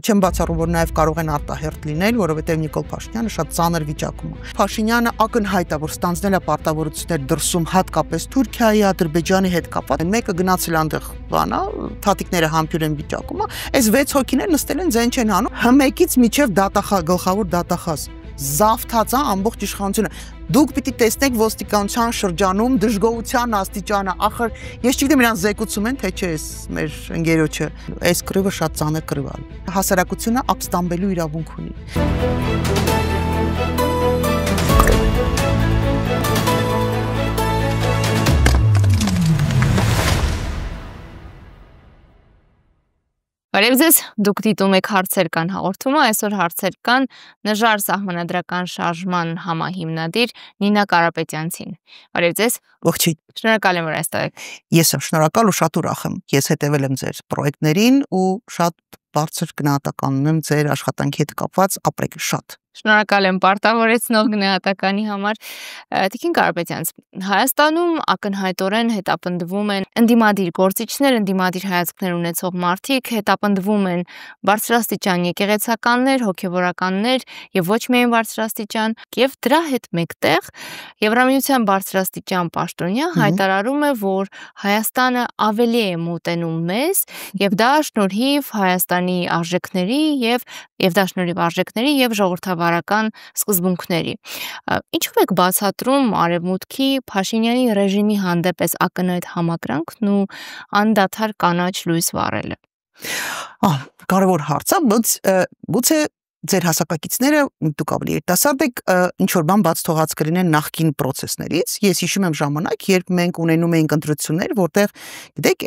Չեմ բացառում, որ նաև կարող են արտահերթ լինել, որովհետև Նիկոլ Փաշինյանը շատ ծանր վիճակում է։ Փաշինյանը ակնհայտ է, որ ստանձնել է պարտավորություններ դրսում, հատկապես Թուրքիայի, Ադրբեջանի հետ կապված։ Մեկը գնացել այնտեղ բանա, թաթիկները համբյուր են վիճակում, այս 6 հոգիներ նստել են ձեն չեն անում, Հ1-ից մինչև գլխավոր դատախազ։ Զավթած է ամբողջ իշխանությունը։ Դուք պիտի տեսնեք ոստիկանության շրջանում դժգոհության աստիճանը, ախր ես չգիտեմ իրան զեկուցում են, թե չէ, այս մեր ընկերոջը, այս կռիվը շատ ծանր կռիվ է։ Հասարակությունը ապստամբելու իրավունք ունի։ Բարև ձեզ, դուք դիտում եք հարցեր կան հաղորդումը, այսօր հարցեր կան նժար սահմանադրական շարժման համահիմնադիր Նինա Կարապետյանցին։ Բարև ձեզ։ Ողջույն։ Շնորհակալ եմ, որ այստեղ եք։ Ես եմ շնորհակալ ու շատ ուրախ եմ։ Ես հետևել եմ ձեր պրոյեկտներին ու շատ բարձր գնահատական ունեմ ձեր աշխատանքի հետ կապված, ապրեք շատ։ Շնորհակալ եմ պարտավորեցնող գնահատականի համար։ Տիկին Կարապետյանց, Հայաստանում ակնհայտորեն հետապնդվում են ընդդիմադիր գործիչներ, ընդդիմադիր հայացքներ ունեցող մարդիկ, հետապնդվում են բարձրաստիճան եկեղեցականներ, հոգևորականներ եւ ոչ միայն բարձրաստիճան, եւ դրա հետ մեկտեղ Եվրամիության բարձրաստիճան պաշտոնյա հայտարարում է, որ Հայաստանը ավելի է մոտենում մեզ եւ դա շնորհիվ Հայաստանի արժեքների եւ ժողովրդավարական սկզբունքների։ Ինչու եք բացատրում Արևմուտքի Փաշինյանի ռեժիմի հանդեպ այս ակնհայտ համակրանքն ու անդադար կանաչ լույս վառելը։ Կարևոր հարց է, գուցե ձեր հասակակիցները դուք ավելի երիտասարդ եք, ինչ որ բան բաց թողած կլինեն նախկին process-ներից։ Ես հիշում եմ ժամանակ, երբ մենք ունենում էինք ընտրություններ, որտեղ գիտեք,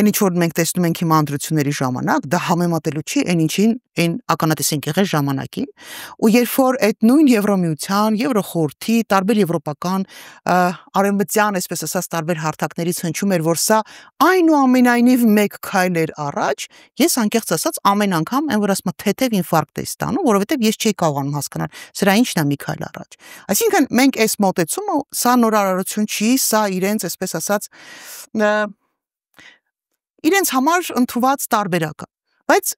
այն ինչ որ մենք տեսնում ենք հիմա ընտրությունների ժամանակ, դա համեմատելու չի այն ինչին այն ականատես ենք եղել ժամանակին, ու երբ որ այդ նույն Եվրամիության, Եվրոխորհրդի, տարբեր եվրոպական արևմտյան, այսպես ասած, տարբեր հարթակներից հնչում էր, որ սա այնուամենայնիվ մեկ քայլ էր առաջ, ես անկեղծ ասած ամեն անգամ այն որ ասում եմ թեթև ինֆարկտ է ստանում, որովհետև ես չէի կարողանում հասկանալ, սրա ինչն է մի քայլ առաջ։ Այսինքն մենք այս մոտեցումը, սա նորարարություն չի, սա իրենց, այսպես ասած, իրենց համար ընդունված տարբերակ է։ Բայց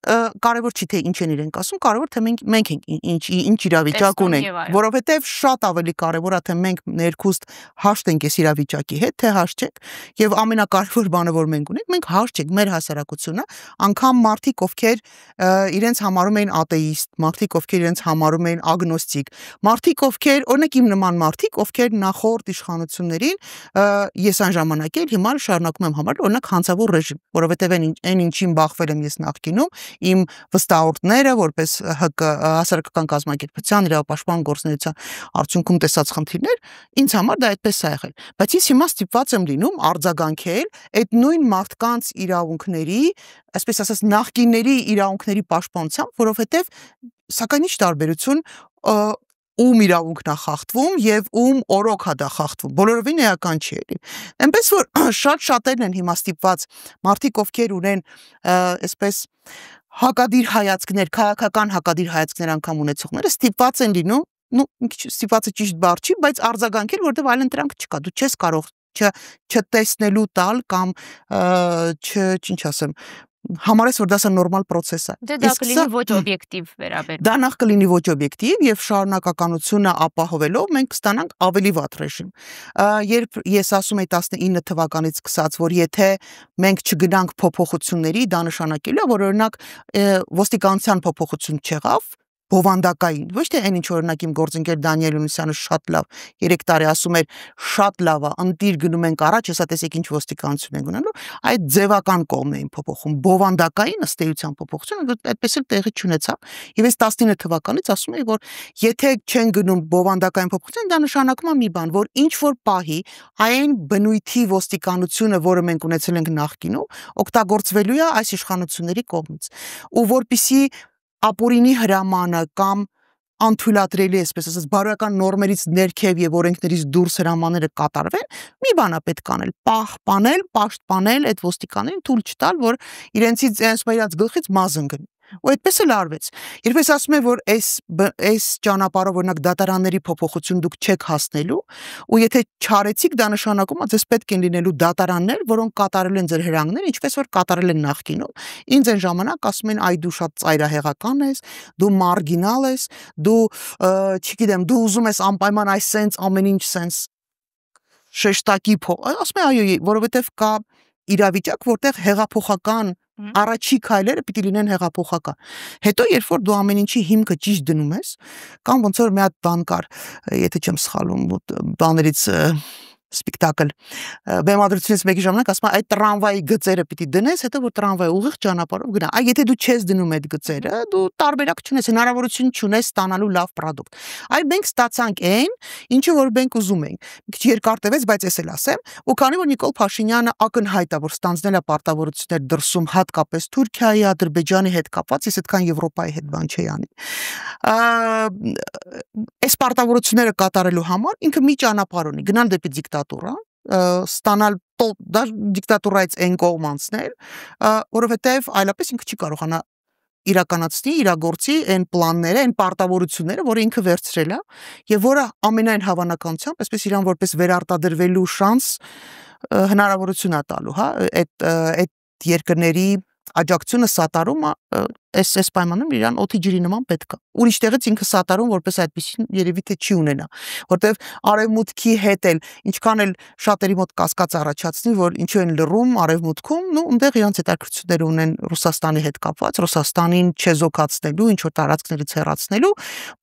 կարևոր չի թե ինչ են իրենք ասում, կարևոր թե մենք ենք ինչ իրավիճակ ունենք, որովհետև շատ ավելի կարևոր է թե մենք ներքուստ հաշտենք այս իրավիճակի հետ, թե հաշտենք, եւ ամենակարևոր բանը որ մենք հաշտենք մեր հասարակությունը, անգամ մարդիկ ովքեր իրենց համարում էին աթեիստ, մարդիկ ովքեր իրենց համարում էին ագնոստիկ, մարդիկ ովքեր օրինակ իմ նման մարդիկ, ովքեր նախորդ իշխանություններին ես այն ժամանակ էլ հիմա շարունակում եմ համարել օրինակ հանցավոր ռեժիմ, որովհետև այն ինչին բախվել եմ ես նախկին իմ վստահորդները, որպես ՀԿ հասարակական կազմակերպության իրավապաշտպան գործունեության արդյունքում տեսած խնդիրներ, ինձ համար դա այդպես է եղել։ Բայց ես հիմա ստիպված եմ լինում արձագանքել այդ նույն մարդկանց իրավունքների, այսպես ասած, նախկինների իրավունքների պաշտպանությամբ, որովհետև սակայն ինչ տարբերություն ում իրավունքն է խախտվում եւ ում օրոք է դա խախտվում, բոլորովին էական չի էլի։ Այնպես որ շատերն են հիմա ստիպված մարդիկ, ովքեր ունեն այսպես հակադիր հայացքներ, քաղաքական հակադիր հայացքներ անգամ ունեցողները ստիպված են լինում, ստիպվածը ճիշտ բառ չի, բայց արձագանքել, որտեղ այլ ընտրանք չկա, դու չես կարող չտեսնելու տալ կամ ինչ ասեմ, համարես որ դա սա նորմալ process է։ Դա կլինի ոչ օբյեկտիվ վերաբերում։ Դա նախ կլինի ոչ օբյեկտիվ եւ շարունակականությունը ապահովելով մենք կստանանք ավելի վատ ռեժիմ։ Երբ ես ասում եի 19 թվականից սկսած, որ եթե մենք չգնանք փոփոխությունների, դա նշանակելու է, որ օրինակ ոստիկանության փոփոխություն չեղավ, բովանդակային, ոչ թե այն ինչ օրինակ իմ գործընկեր Դանիել Յունիսյանը շատ լավ 3 տարի ասում էր շատ լավ է, ընտիր գնում ենք առաջ, հեսա տեսեք ինչ ոստիկանություն են գնալու, այդ ձևական կողմն էին փոփոխում, բովանդակային ըստ էության փոփոխությունը այդպես էլ տեղի չունեցավ, եւ ես 19 թվականից ասում եի, որ եթե չեն գնում բովանդակային փոփոխություն, դա նշանակում է մի բան, որ ինչ որ պահի այն բնույթի ոստիկանությունը, որը մենք ունեցել ենք նախկինում, օգտագործվելու է այս իշխանությունների կողմից, ու որպիսի ապօրինի հրամանը կամ անթույլատրելի, այսպես ասած, բարոյական նորմերից ներքև եւ օրենքներից դուրս հրամանները կատարվեն, մի բան է պետք անել, պահպանել, պաշտպանել այդ ոստիկաններին, թույլ չտալ, որ իրենց գլխից մազն գնի։ ու այդպես էլ արվեց։ Երբ ես ասում եմ, որ այս ճանապարհով օրինակ դատարանների փոփոխություն դուք չեք հասնելու, ու եթե չարեցիք, դա նշանակում է ձեզ պետք են լինելու դատարաններ, որոնք կատարել են ձեր հրանգները, ինչպես որ կատարել են նախկինում։ Ինձ այն ժամանակ ասում են, այ դու շատ ծայրահեղական ես, դու մարգինալ ես, դու, չգիտեմ, դու ուզում ես անպայման այս սենց ամեն ինչ սենց շեշտակի ասում եմ, այո, որովհետև կա իրավիճակ, որտեղ հեղափոխական առաջի քայլերը պիտի լինեն հեղափոխական։ Հետո երբ որ դու ամեն ինչի հիմքը ճիշտ դնում ես, կամ ոնց որ մի հատ բան կար, եթե չեմ սխալվում, բաներից սպեկտակլ բեմադրությունից մեկի ժամանակ ասում այդ տրամվայի գծերը պիտի դնես, հետո որ տրամվայը ուղիղ ճանապարհով գնա։ Այ եթե դու չես դնում այդ գծերը, դու տարբերակ չունես, հնարավորություն չունես ստանալու լավ product։ Այ մենք ստացանք այն, ինչը որ մենք ուզում ենք։ Մի քիչ երկար տևեց, բայց ես էլ ասեմ, ու քանի որ Նիկոլ Փաշինյանը ակնհայտ է, որ ստանձնել է պարտավորություններ դրսում, հատկապես Թուրքիայի, Ադրբեջանի հետ կապված, ես այդքան Եվրոպայի հետ բան չի անի։ Այս պարտավորությունները կատարելու համար ինքը մի ճանապարհ ունի, գնալ դեպի դիկտատուրա, ստանալ դա դիկտատուրայից այն կողմ անցնել, որովհետև այլապես ինքը չի կարողանա իրականացնի իրագործի այն պլանները, այն պարտավորությունները, որը ինքը վերցրել է եւ որը ամենայն հավանականությամբ, այսպես իրան որպես վերարտադրվելու շանս հնարավորություն է տալու, հա, այդ երկրների աջակցությունը սատարումը այս պայմանում իրան օդի ջրի նման պետք է։ Ուրիշ տեղից ինքը սատարում որպես այդպեսին երևի թե չի ունենա, որտեվ արևմուտքի հետ էլ ինչքան էլ շատերի մոտ կասկած առաջացնի, որ ինչու են լռում արևմուտքում, ու այնտեղ իրանց հետաքրքրություններ ունեն Ռուսաստանի հետ կապված, Ռուսաստանին չեզոքացնելու, ինչ որ տարածքներից հեռացնելու,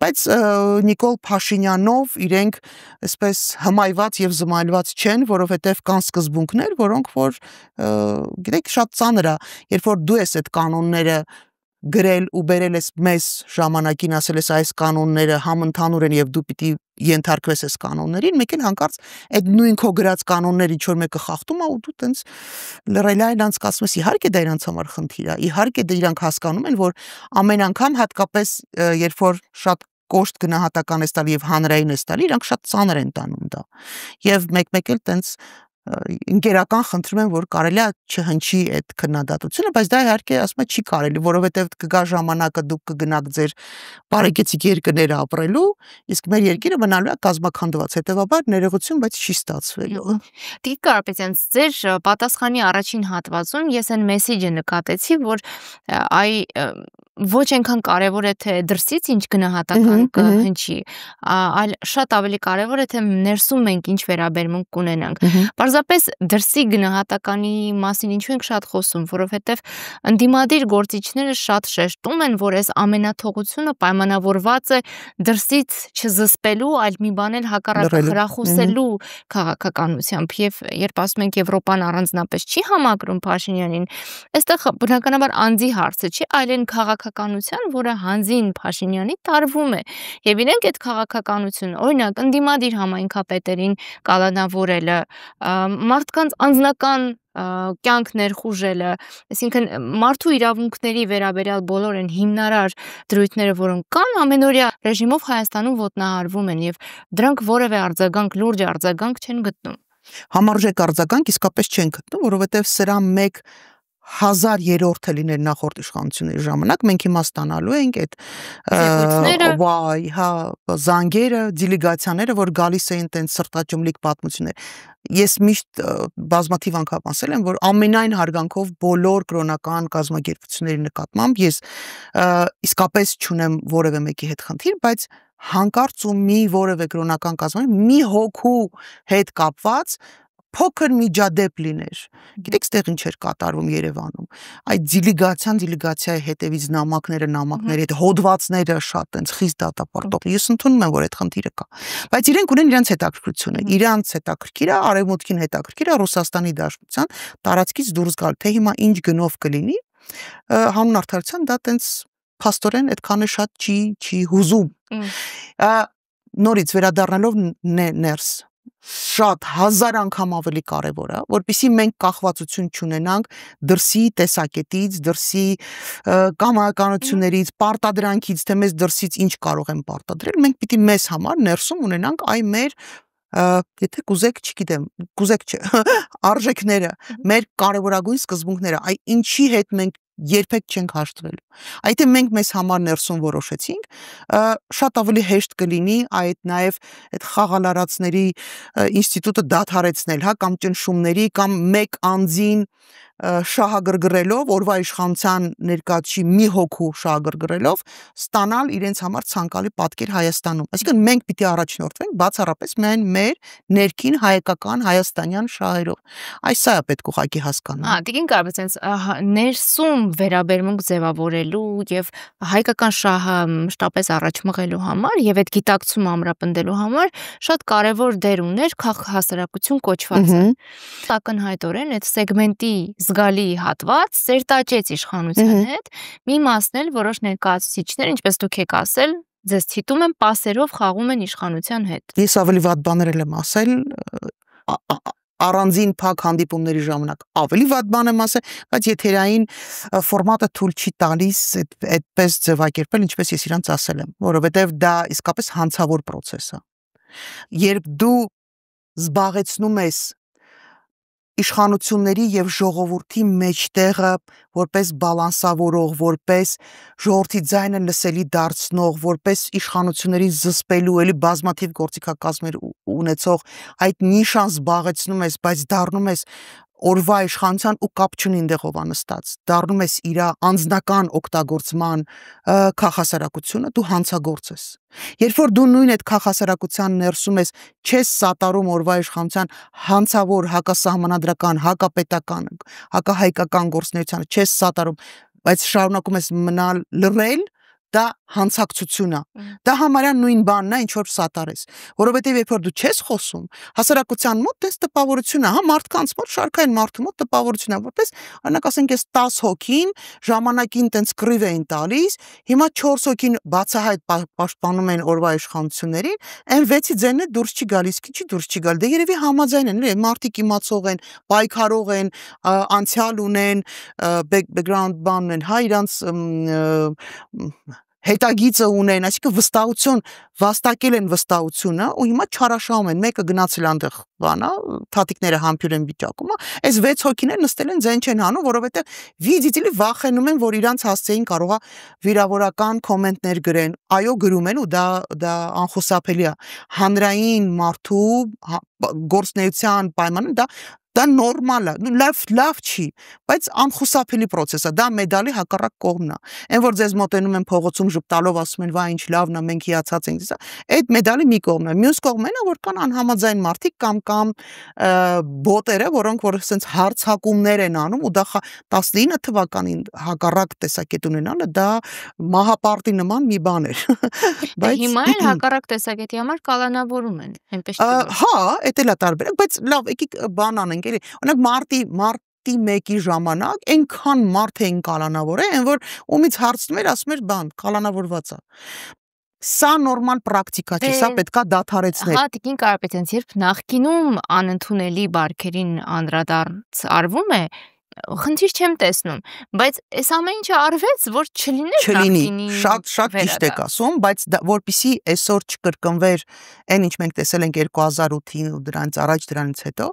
բայց Նիկոլ Փաշինյանով իրենք այսպես հմայված եւ զմայլված չեն, որովհետեւ կան սկզբունքներ, որոնք որ գիտեք շատ ծանր է, երբ որ դու ես այդ կանոնները գրել ու բերել ես մեզ ժամանակին ասել ես այս կանոնները համընդհանուր են եւ դու պիտի ենթարկվես այս կանոններին, մեկ էլ հանկարծ այդ նույն քո գրած կանոնները ինչ որ մեկը խախտում է ու դու տենց լռելա իրանց կասում ես իհարկե դա իրանց համար խնդիր է, իհարկե դա իրանք հասկանում են, որ ամեն անգամ հատկապես երբ որ շատ կոշտ գնահատական ես տալի եւ հանրային ես տալի, իրանք շատ ծանր են տանում դա եւ մեկ-մեկ էլ տենց ընկերական խնդրում եմ, որ կարելի է չհնչի այդ քննադատությունը, բայց դա իհարկե ասում եմ չի կարելի, որովհետև կգա ժամանակը դուք կգնաք ձեր բարեկեցիկ երկրները ապրելու, իսկ մեր երկիրը մնալու է կազմաքանդված, հետևաբար ներողություն, բայց չի ստացվելու։ Տիկին Կարապետյան, ձեր պատասխանի առաջին հատվածում ես այն մեսեջը նկատեցի, որ ոչ այնքան կարևոր է թե դրսից ինչ գնահատական կհնչի, այլ շատ ավելի կարևոր է թե ներսում մենք ինչ վերաբերմունք կունենանք։ Պարզապես դրսի գնահատականի մասին ինչու ենք շատ խոսում, որովհետև ընդդիմադիր գործիչները շատ շեշտում են, որ այս ամենաթողությունը պայմանավորված է դրսից չզսպելու, այլ մի բան էլ հակառակը խրախուսելու քաղաքականությամբ, եւ երբ ասում ենք Եվրոպան առանձնապես չի համակրում Փաշինյանին, այստեղ բնականաբար անձի հարցը չի, այլ այն քաղաքականության, որը հանձին Փաշինյանի տարվում է, եւ իրենք այդ քաղաքականությունը, օրինակ ընդդիմադիր համայնքապետերին կալանավորելը, մարդկանց անձնական կյանք ներխուժելը, այսինքն մարդու իրավունքների վերաբերյալ բոլոր են հիմնարար դրույթները, որոնք կան, ամենօրյա ռեժիմով Հայաստանում ոտնահարվում են եւ դրանք որևէ արձագանք, լուրջ արձագանք չեն գտնում։ Համարժեք արձագանք իսկապես չեն գտնում, որովհետեւ սրա 1000-րդ է լինել նախորդ իշխանությունների ժամանակ, մենք հիմա ստանալու ենք այդ զանգերը, դիլեգացիաները, որ գալիս էին տենց սրտաճմլիկ պատմություններ։ Ես միշտ բազմաթիվ անգամ ասել եմ, որ ամենայն հարգանքով բոլոր կրոնական կազմակերպությունների նկատմամբ ես իսկապես չունեմ որևէ մեկի հետ խնդիր, բայց հանկարծ ու մի որևէ կրոնական կազմակերպություն մի հոգու հետ կապված փոքր միջադեպ լիներ։ Գիտեք, ստեղ ինչ էր կատարվում Երևանում։ Այդ դիլեգացիայի հետևից նամակները, այդ հոդվածները շատ այնց խիստ դատապարտող։ Ես ընդունում եմ, որ այդ խնդիրը կա։ Բայց իրենք ունեն իրենց հետաքրքրությունը։ Իրանց հետաքրքիրը, արևմուտքին հետաքրքիրը Ռուսաստանի Դաշնության տարածքից դուրս գալ, թե հիմա ինչ գնով կլինի, հանուն արդարության դա տենց փաստորեն այդքան է շատ չի հուզում։ Նորից վերադառնալով ներս շատ 1000 անգամ ավելի կարևոր է, որպեսզի մենք կախվածություն չունենանք դրսի տեսակետից, դրսի կամայականություններից, պարտադրանքից, թե մեզ դրսից ինչ կարող են պարտադրել, մենք պիտի մեզ համար ներսում ունենանք այ մեր եթե կուզեք, չգիտեմ, կուզեք չէ, արժեքները, մեր կարևորագույն սկզբունքները, այ ինչի հետ մենք երբեք չենք հաշտվելու։ Այդ մենք մեզ համար ներսում որոշեցինք, շատ ավելի հեշտ կլինի այդ նաև այդ խաղալարածների ինստիտուտը դադարեցնել, հա, կամ ճնշումների կամ մեկ անձին շահագրգռելով, օրվա իշխանության ներկայացի մի հոգու շահագրգռելով ստանալ իրենց համար ցանկալի պատկեր Հայաստանում։ Այսինքն մենք պիտի առաջնորդվենք բացառապես միայն մեր ներքին հայկական հայաստանյան շահերով։ Այս սա է պետք ուղղակի հասկանալ։ Հա, Տիկին Կարապետյանց, ներսում վերաբերմունք ձևավորելու եւ հայկական շահը մշտապես առաջ մղելու համար եւ այդ գիտակցումը ամրապնդելու համար շատ կարեւոր դեր ուներ քաղաքահասարակություն կոչվածը։ Ակնհայտորեն այդ սեգմենտի զգալի հատված սերտաճեց իշխանության հետ, մի մասն էլ որոշ ներկայացուցիչներ, ինչպես դուք եք ասել, ձեզ թիտում են պասերով խաղում են իշխանության հետ։ Ես ավելի վատ բաներ եմ ասել, առանձին փակ հանդիպումների ժամանակ ավելի վատ բան եմ ասել, բայց եթերային ֆորմատը թույլ չի տալիս այդպես ձևակերպել, ինչպես ես իրանց ասել եմ, որովհետև դա իսկապես հանցավոր process է։ Երբ դու զբաղեցնում ես իշխանությունների եւ ժողովրդի մեջտեղը որպես բալանսավորող, որպես ժողովրդի ձայնը լսելի դարձնող, որպես իշխանությունների զսպելու էլի բազմաթիվ գործիքակազմեր ունեցող այդ նիշան զբաղեցնում ես, բայց դառնում ես օրվա իշխանության ու կապ չունի այնտեղով անստած, դառնում ես իր անձնական օգտագործման քաղաքասարակությունը, դու հանցագործ ես։ Երբ որ դու նույն այդ քաղաքասարակության ներսում ես, չես սատարում օրվա իշխանության հանցավոր հակասահմանադրական, հակապետական, հակահայկական գործունեությանը, չես սատարում, բայց շարունակում ես մնալ լռել, դա հանցակցություն է։ Դա համարյա նույն բանն է, ինչ որ սատարես, որովհետև երբ որ դու չես խոսում, հասարակության մոտ դες տպավորություն է, հա, մարդկանց մոտ, շարքային մարդու մոտ տպավորություն է, որպես օրինակ ասենք ես 10 հոգին ժամանակին տենց կռիվ էին տալիս, հիմա 4 հոգին բացահայտ պաշտպանում են օրվա իշխանություններին, այն 6-ի ձայնը դուրս չի գալիս, չի դուրս չի գալ, դե երևի համաձայն են, մարդիկ իմացող են, պայքարող են, անցյալ ունեն, background բան են, հա, իրանց հետագիծը ունեն, այսինքն վստահություն, վաստակել են վստահությունը ու հիմա չարաշահում են, մեկը գնացել այնտեղ բանա, թաթիկները համբյուր են վիճակում, այս 6 հոգիներ նստել են ձեն չեն հանում, որովհետև վիդիտիլի վախենում են, որ իրանց հասցեին կարողա վիրավորական կոմենտներ գրեն, այո գրում են ու դա անխուսափելի է, հանրային մարդու գործնեության պայմանը դա նորմալ է, լավ չի, բայց անխուսափելի process է, դա մեդալի հակառակ կողմն է։ Այն որ ձեզ մոտենում են փողոցում ժպտալով ասում են, վայ ինչ լավն է, մենք հիացած ենք, այդ մեդալի մի կողմն է։ Մյուս կողմն է, որ կան անհամաձայն մարդիկ կամ բոտերը, որոնք որ ասենց հարցակումներ են անում ու դա 19 թվականին հակառակ տեսակետ ունենալը դա մահապարտի նման մի բան էր։ Բայց հիմա էլ հակառակ տեսակետի համար կալանավորում են, այնպես չի։ Հա, էդ էլ է տարբերակ, բայց լավ, եկեք բան անենք Օրինակ մարտի 1-ի ժամանակ այնքան մարդ էին կալանավորել, այն որ ումից հարցնում էր, ասում էր բան, կալանավորված է։ Սա նորմալ պրակտիկա չէ, սա պետքա դադարեցնել։ Հա, Տիկին Կարապետյանց, երբ նախկինում անընդունելի բարքերին անդրադարձ արվում է, խնդիր չեմ տեսնում, բայց այս ամեն ինչը արվեց, որ չլիներ նախկինի շատ ճիշտ եք ասում, բայց որպեսզի այսօր չկրկնվեր այն ինչ մենք տեսել ենք 2008-ին ու դրանից առաջ դրանից հետո,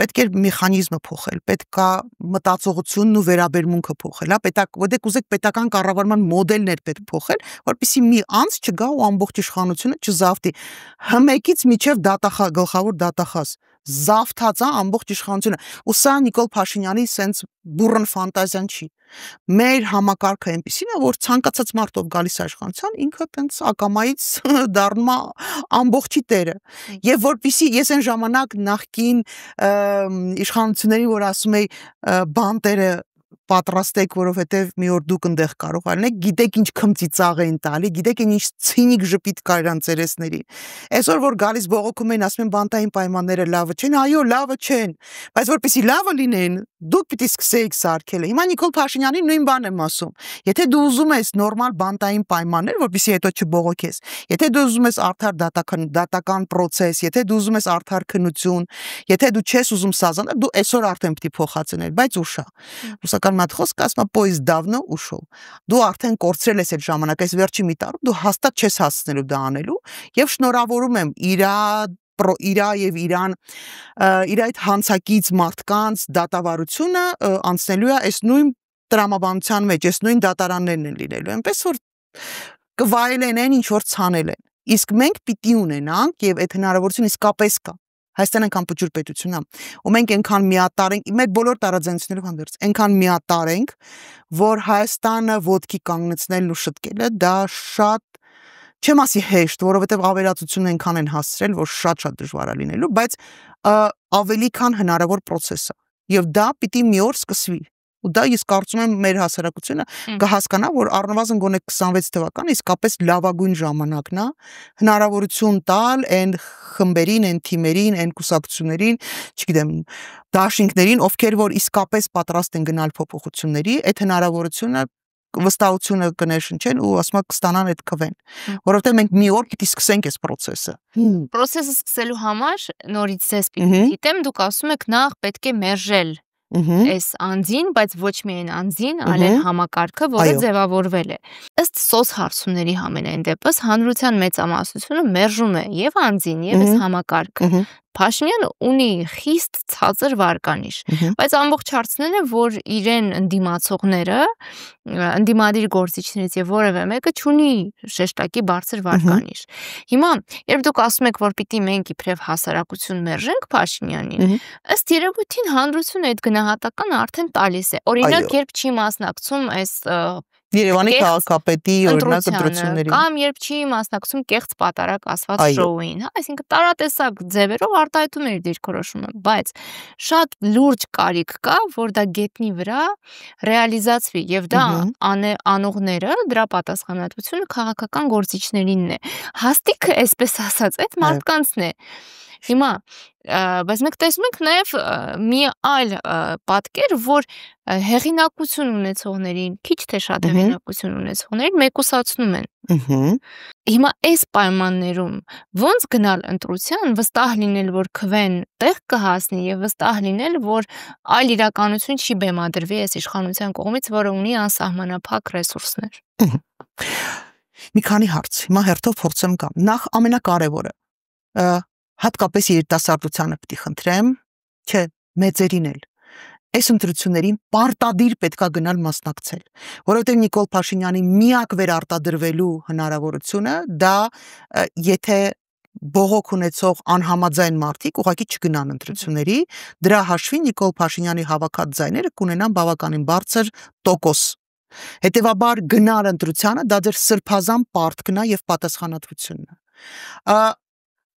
պետք է մեխանիզմը փոխել, պետք է մտածողությունն ու վերաբերմունքը փոխել, հա, պետք ուզեք պետական կառավարման մոդելներ պետք փոխել, որպեսզի մի անձ չգա ու ամբողջ իշխանությունը չզավթի։ Հմեկից միջև գլխավոր դատախազ զավթած է ամբողջ իշխանությունը։ Ու սա Նիկոլ Փաշինյանի սենց բուրըն ֆանտազիան չի։ Մեր համակարգը այնպեսին է, որ ցանկացած մարդով գալիս է իշխանության, ինքը տենց ակամայից դառնում է ամբողջի տերը։ Եվ որպեսզի ես այն ժամանակ նախկին իշխանությունների, որ ասում էի բանտերը պատրաստեք, որովհետև մի օր դուք այնտեղ կարող ալնեք, գիտեք ինչ քմծիծաղ էին տալի, գիտեք ինչ ցինիկ ժպիտ կար իրան ծերեսների։ Այսօր որ գալիս բողոքում են, ասում են բանտային պայմանները լավը չեն, այո, լավը չեն, բայց որպեսզի լավը լինեն, դուք պիտի սկսեիք սարքել։ Հիմա Նիկոլ Փաշինյանի նույն բանն եմ ասում։ Եթե դու ուզում ես նորմալ բանտային պայմաններ, որպեսզի հետո չբողոքես, եթե դու ուզում ես արդար դատական process, եթե դու ուզում ես արդար քննություն, եթե դու չես ուզում սազանել, դու այսօր արդեն պիտի փոխածնել, բայց ուշ է։ Ռուսական մատ խոսքը ասում է поезд давно ушел։ Դու արդեն կորցրել ես այդ ժամանակ, այս վերջի մի տարում դու հաստատ չես հասցնելու դա անելու եւ շնորհավորում եմ իր եւ իր այդ հանցակից մարդկանց դատավարությունը անցնելու է այս նույն տրամաբանության մեջ այս նույն դատարաններն են լինելու, այնպես որ կվայելեն այն, ինչ որ ցանել են։ Իսկ մենք պիտի ունենանք եւ այդ հնարավորությունը իսկապես կա։ Հայաստանը կամպուճուր պետություն է, ու մենք այնքան միատար ենք, մեր բոլոր տարաձայնություններով հանդերձ, այնքան միատար ենք, որ Հայաստանը ոտքի կանգնեցնելն ու շտկելը դա շատ չեմ ասի հեշտ, որովհետև ավերածությունն այնքան են հասցրել, որ շատ դժվար է լինելու, բայց ավելի քան հնարավոր process է։ Եվ դա պիտի մի օր սկսվի։ Ու դա ես կարծում եմ մեր հասարակությունը կհասկանա, որ առնվազն գոնե 26 թվականը իսկապես լավագույն ժամանակն է հնարավորություն տալ այն խմբերին, այն թիմերին, այն կուսակցություններին, չգիտեմ, դաշինքներին, ովքեր որ իսկապես պատրաստ են գնալ փոփոխությունների, այդ հնարավորությունը վստահությունը կներշնչեն ու ասում եմ կստանան այդ քվեն, որովհետև մենք մի օր պիտի սկսենք այս process-ը։ Process-ը սկսելու համար նորից ես պիտի գիտեմ, դուք ասում եք նախ պետք է մերժել այս անձին, բայց ոչ միայն անձին, այլ համակարգը, որը ձևավորվել է։ Ըստ սոց հարցումների համենայն դեպս հանրության մեծամասնությունը մերժում է եւ անձին, եւ այս համակարգը։ Փաշինյանը ունի խիստ ցածր վարկանիշ, բայց ամբողջ հարցն է, որ իրեն ընդդիմացողները, ընդդիմադիր գործիչներից եւ որևէ մեկը չունի շեշտակի բարձր վարկանիշ։ Հիմա, երբ դուք ասում եք, որ պիտի մենք իբրև հասարակություն մերժենք Փաշինյանին, ըստ երևույթին հանրությունը այդ գնահատականը արդեն տալիս է։ Օրինակ, երբ չի մասնակցում այս Երևանի քաղաքապետի օրինակ ընտրություններին կամ երբ չի մասնակցում կեղծ պատարակ ասված շոուին, հա, այսինքն տարատեսակ ձևերով արտահայտում է իր դիրքորոշումը, բայց շատ լուրջ կարիք կա, որ դա գետնի վրա ռեալիզացվի եւ դա անողները, դրա պատասխանատվությունը քաղաքական գործիչներինն է։ Հաստիքը, այսպես ասած, այդ մարդկանցն է։ Հիմա, բայց մենք տեսնում ենք նաև մի այլ պատկեր, որ հեղինակություն ունեցողներին, քիչ թե շատ հեղինակություն ունեցողներին մեկուսացնում են։ Հիմա այս պայմաններում ոնց գնալ ընտրության, վստահ լինել, որ քվեն տեղ կհասնի եւ վստահ լինել, որ այլ իրականություն չի բեմադրվի այս իշխանության կողմից, որը ունի անսահմանափակ ռեսուրսներ։ Մի քանի հարց, հիմա հերթով փորձեմ գամ։ Նախ ամենակարևորը հատկապես երիտասարդությանը պիտի խնդրեմ, չէ, մեծերին էլ, այս ընտրություններին պարտադիր պետքա գնալ մասնակցել, որովհետև Նիկոլ Փաշինյանի միակ վերարտադրվելու հնարավորությունը դա եթե բողոք ունեցող անհամաձայն մարդիկ ուղղակի չգնան ընտրությունների, դրա հաշվին Նիկոլ Փաշինյանի հավաքած ձայները կունենան բավականին բարձր տոկոս։ Հետևաբար գնալ ընտրությանը դա ձեր սրբազան պարտքն է եւ պատասխանատվությունն է։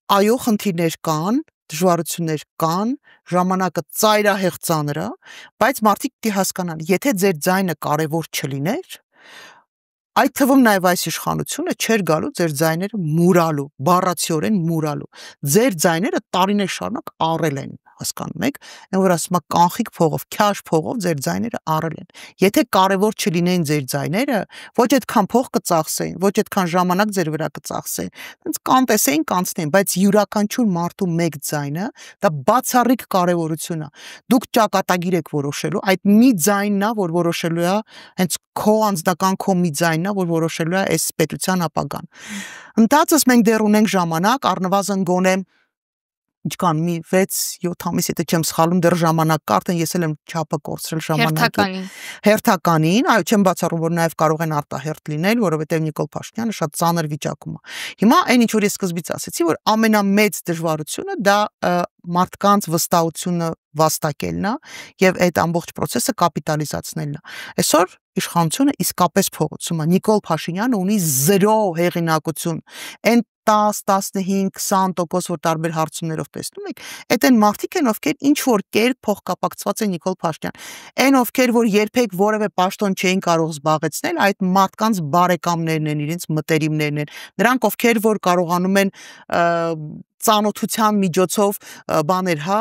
Այո, խնդիրներ կան, դժվարություններ կան, ժամանակը ծայրահեղ ծանր է, բայց մարդիկ պիտի հասկանան, եթե ձեր ձայնը կարևոր չլիներ, այդ թվում նաև այս իշխանությունը չէր գալու ձեր ձայները մուրալու, բառացիորեն մուրալու։ Ձեր ձայները տարիներ շարունակ առել են, հասկանում եք, այն որ ասում է կանխիկ փողով, քյաշ փողով ձեր ձայները առել են։ Եթե կարևոր չլինեն ձեր ձայները, ոչ այդքան փող կծախսեն, ոչ այդքան ժամանակ ձեր վրա կծախսեն, այնց կանտեսեին կանցնեն, բայց յուրաքանչյուր մարդու մեկ ձայնը դա բացառիկ կարևորություն է։ Դուք ճակատագիր եք որոշելու, այդ մի ձայնն է, որ որոշելու է, հենց քո անձնական քո մի ձայնն է, որ որոշելու է այս պետության ապագան։ Ընդհանրապես մենք դեռ ունենք ժամանակ, առնվազն գոնե ինչքան մի 6-7 ամիս, եթե չեմ սխալվում, դեռ ժամանակ կա, արդեն ես էլ եմ չափը կորցրել ժամանակի։ Հերթականին, այո, չեմ բացառում, որ նաև կարող են արտահերթ լինել, որովհետև Նիկոլ Փաշինյանը շատ ծանր վիճակում է։ Հիմա այն ինչ որ ես սկզբից ասեցի, որ ամենամեծ դժվարությունը դա մարդկանց վստահությունը վաստակելն է եւ այդ ամբողջ process-ը կապիտալիզացնելն է։ Այսօր իշխանությունը իսկապես փողոցում է։ Նիկոլ Փաշինյանը ունի 0 հեղինակություն։ Այն 10-15-20% որ տարբեր հարցումներով տեսնում եք, այդ են մարդիկ են, ովքեր ինչ որ կերպ փոխկապակցված են Նիկոլ Փաշինյան։ Այն ովքեր որ երբեք որևէ պաշտոն չէին կարող զբաղեցնել, այդ մարդկանց բարեկամներն են, իրենց մտերիմներն են։ Նրանք ովքեր որ կարողանում են ծանոթության միջոցով բաներ, հա,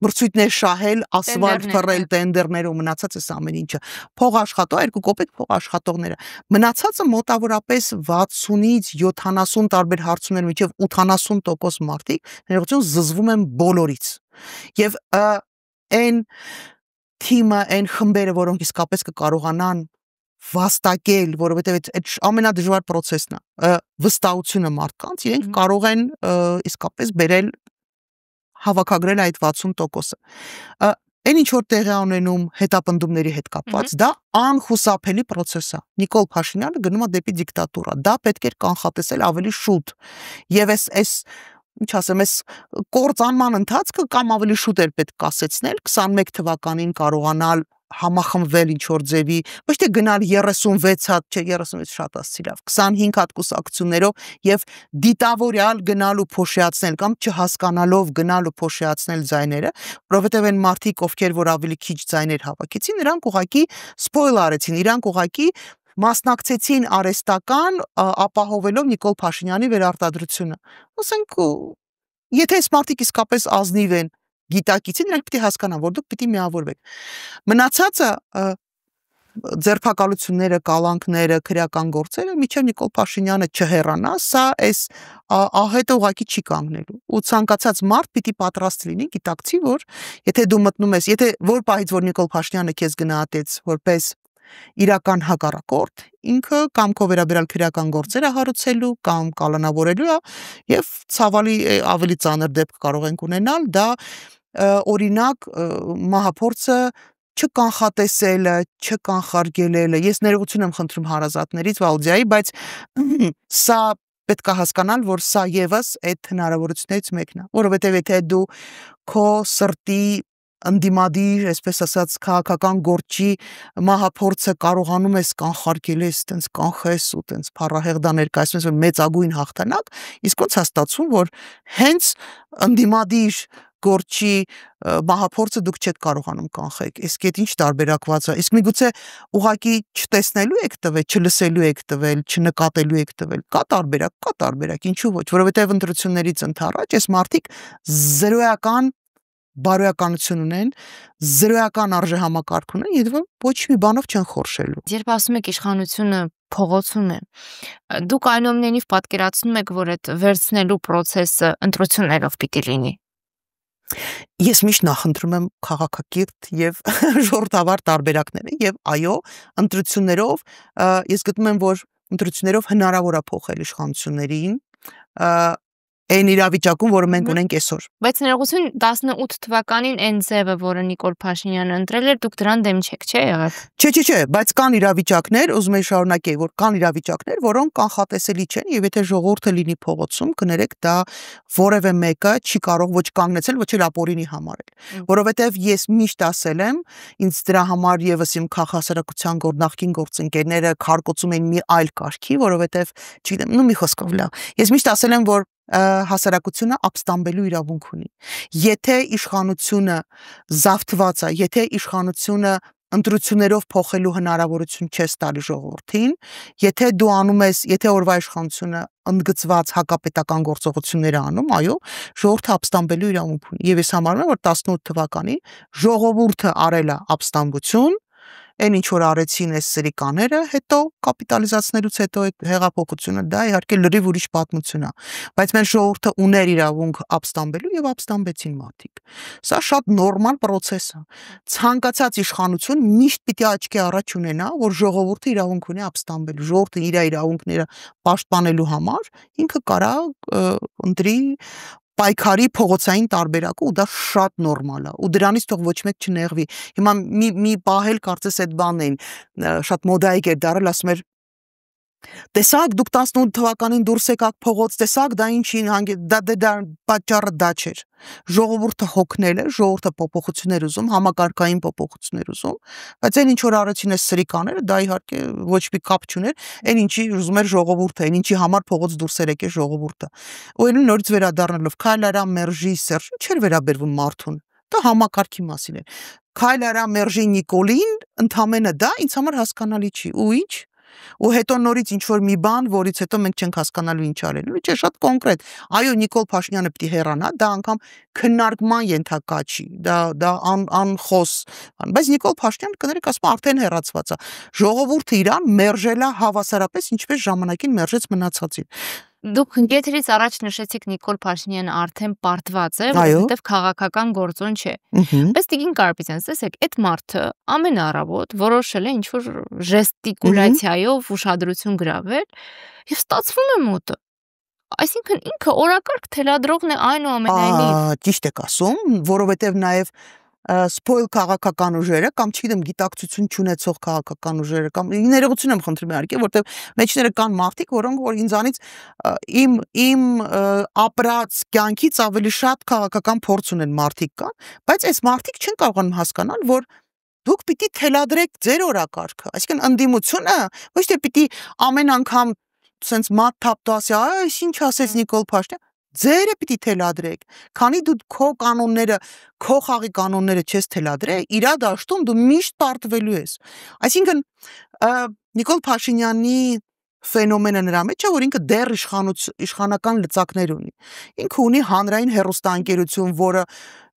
մրցույթներ շահել, ասֆալտ փռել, տենդերներ ու մնացած էս ամեն ինչը։ Փող աշխատող 2 կոպեկ փող աշխատողները։ Մնացածը մոտավորապես 60-ից 70 տարբեր հարցումներ միջև 80% մարդիկ ներողություն զզվում են բոլորից։ Եվ այն թիմը, այն խմբերը, որոնք իսկապես կկարողանան վաստակել, որովհետև այդ ամենադժվար process-ն է, վստահությունը մարդկանց, իրենք կարող են իսկապես բերել հավաքագրել այդ 60%-ը։ Այն ինչ որ տեղի ունենում հետապնդումների հետ կապված, դա անխուսափելի process է։ Նիկոլ Փաշինյանը գնում է դեպի դիկտատուրա։ Դա պետք էր կանխատեսել ավելի շուտ։ Եվ այս ինչ ասեմ, այս կործանման ընթացքը կամ ավելի շուտ էր պետք կասեցնել 21 թվականին կարողանալ համախմբվել ինչ որ ձևի, ոչ թե գնալ 36 հատ, չէ 36 շատ ասցի լավ, 25 հատ կուսակցություններով եւ դիտավորյալ գնալ ու փոշիացնել կամ չհասկանալով գնալ ու փոշիացնել ձայները, որովհետեւ այն մարդիկ, ովքեր որ ավելի քիչ ձայներ հավաքեցին, նրանք ուղղակի սպոյլ արեցին, իրանք ուղղակի մասնակցեցին արեստական ապահովելով Նիկոլ Փաշինյանի վերարտադրությունը։ Ասենք, եթե այս մարդիկ իսկապես ազնիվ են, գիտակիցին, նրանք պիտի հասկանան, որ դուք պիտի միավորվեք։ Մնացածը ձերբակալությունները, կալանքները, քրեական գործերը, միջև Նիկոլ Փաշինյանը չհեռանա, սա այս ահետը ուղղակի չի կանգնելու։ Ու ցանկացած մարդ պիտի պատրաստ լինի, գիտակցի, որ եթե դու մտնում ես, եթե որ պահից որ Նիկոլ Փաշինյանը քեզ գնահատեց որպես իրական հակառակորդ, ինքը կամ քո վերաբերյալ քրեական գործերը հարուցելու կամ կալանավորելու է եւ ցավալի ավելի ծանր դեպք կարող ենք ունենալ, դա օրինակ մահափորձը չկանխատեսելը, չկանխարգելելը։ Ես ներողություն եմ խնդրում հարազատներից Վալդիայի, բայց սա պետք է հասկանալ, որ սա եւս այդ հնարավորություններից մեկն է, որովհետեւ եթե դու քո սրտի ընդդիմադիր, այսպես ասած, քաղաքական գործի մահափորձը կարողանում ես կանխարգել, այտենց կանխես ու այտենց փառահեղ ներկայացնում ես մեծագույն հաղթանակ, իսկ ոնց է ստացվում, որ հենց ընդդիմադիր գործի մահափորձը դուք չեք կարողանում կանխեք։ Իսկ այդ ինչ տարբերակված է։ Իսկ միգուցե ուղակի չտեսնելու եք տվել, չլսելու եք տվել, չնկատելու եք տվել։ Կա տարբերակ, ինչու ոչ, որովհետև ընտրություններից ընդառաջ այս մարդիկ զրոյական բարոյականություն ունեն, զրոյական արժեհամակարգ ունեն, եւ ոչ մի բանով չեն խորշելու։ Երբ ասում եք իշխանությունը փողոցում է, դուք այնուամենայնիվ պատկերացնում եք, որ այդ վերցնելու process-ը ընտրություններով պիտի լինի։ Ես միշտ նախընտրում եմ քաղաքակիրթ եւ ժողովրդավար տարբերակները եւ այո, ընտրություններով ես գտնում եմ, որ ընտրություններով հնարավոր է փոխել իշխանություններին այն իրավիճակում, որը մենք ունենք այսօր։ Բայց ներողություն 18 թվականին այն ձևը, որը Նիկոլ Փաշինյանը ընտրել էր, դուք դրան դեմ չեք, չէ՞ եղած։ Չէ, բայց կան իրավիճակներ, ուզում եմ շարունակել, որ կան իրավիճակներ, որոնք կանխատեսելի չեն, եւ եթե ժողովուրդը լինի փողոցում, կներեք, դա որևէ մեկը չի կարող ոչ կանգնեցել, ոչ էլ ապօրինի համարել, որովհետեւ ես միշտ ասել եմ, ինձ դրա համար եւս իմ քաղաքասարակության նախկին գործընկերները քարկոծում են մի այլ կարգի, որովհետեւ, չգիտեմ, մի խոսքով լավ։ Ես միշտ ասել եմ, որ հասարակությունը ապստամբելու իրավունք ունի։ Եթե իշխանությունը զավթված է, եթե իշխանությունը ընտրություններով փոխելու հնարավորություն չես տալի ժողովրդին, եթե դու անում ես, եթե օրվա իշխանությունը ընդգծված հակապետական գործողություններ է անում, այո, ժողովուրդը ապստամբելու իրավունք ունի։ Եվ ես համարում եմ, որ 18 թվականին ժողովուրդը արել է ապստամբություն, այն ինչ որ արեցին այս սրիկաները, հետո կապիտալիզացնելուց հետո այդ հեղափոխությունը դա իհարկե լրիվ ուրիշ պատմություն է, բայց մեր ժողովուրդը ուներ իրավունք ապստամբելու եւ ապստամբեցին մարդիկ։ Սա շատ նորմալ process է։ Ցանկացած իշխանություն միշտ պիտի աչքի առաջ ունենա, որ ժողովուրդը իրավունք ունի ապստամբելու, ժողովուրդը իր իրավունքները պաշտպանելու համար ինքը կարա ընտրի պայքարի փողոցային տարբերակը ու դա շատ նորմալ է ու դրանից թող ոչ մեկ չնեղվի։ Հիմա մի պահել կարծես այդ բանն էին շատ մոդայիկ էր դարել, ասում էր տեսակ դուք 18 թվականին դուրս եկաք փողոց, տեսակ դա ինչին դա պատճառը դա չէր։ Ժողովուրդը հոգնել է, ժողովուրդը փոփոխություններ ուզում, համակարգային փոփոխություններ ուզում, բայց այն ինչ որ արեցին այս սրիկաները, դա իհարկե ոչ մի կապ չուներ, այն ինչի ուզում էր ժողովուրդը, այն ինչի համար փողոց դուրս եկել ժողովուրդը։ Ու այն նորից վերադառնալով Քայլ արա Մերժի Սերժ չէր վերաբերվում մարդուն։ Դա համակարգի մասին է։ Քայլ արա Մերժի Նիկոլին ընդամենը դա ինձ համար հասկանալի չի։ Ու ինչ ու հետո նորից ինչ որ մի բան, որից հետո մենք չենք հասկանալու ինչ արելու, չէ, շատ կոնկրետ։ Այո, Նիկոլ Փաշինյանը պիտի հեռանա, դա անգամ քննարկման ենթակա չի, դա անխոս, բայց Նիկոլ Փաշինյանը կներեք ասում արդեն հեռացված է։ Ժողովուրդը իրան մերժել է հավասարապես, ինչպես ժամանակին մերժեց մնացածին։ Դուք ընկերից առաջ նշեցիք Նիկոլ Փաշինյանը արդեն պարտված է, որովհետև քաղաքական գործոն չէ։ Բայց Տիկին Կարապետյան, տեսեք, այդ մարդը ամեն առավոտ որոշել է ինչ-որ ժեստիկուլյացիայով ուշադրություն գրավել եւ ստացվում է մոտը։ Այսինքն ինքը օրակարգ թելադրողն է այնուամենայնիվ։ Ճիշտ եք ասում, որովհետև նաեւ սփոյլ քաղաքական ուժերը կամ չգիտեմ գիտակցություն չունեցող քաղաքական ուժերը կամ ներողություն եմ խնդրում իհարկե, որտեղ մեջները կան մարդիկ, որոնք որ ինձանից իմ ապրած կյանքից ավելի շատ քաղաքական փորձ ունեն մարդիկ կան, բայց այս մարդիկ չեն կարողանում հասկանալ, որ դուք պիտի թելադրեք ձեր օրակարգը, այսինքն ընդդիմությունը ոչ թե պիտի ամեն անգամ sense մատ թափտասի, այս ինչ ասեց Նիկոլ Փաշինյան, ձերը պիտի թելադրեք, քանի դու քո կանոնները, քո խաղի կանոնները չես թելադրել, իրա դաշտում դու միշտ պարտվելու ես։ Այսինքն Նիկոլ Փաշինյանի ֆենոմենը նրա մեջ է, որ ինքը դեռ իշխանական լծակներ ունի։ Ինքը ունի հանրային հեռուստաընկերություն, որը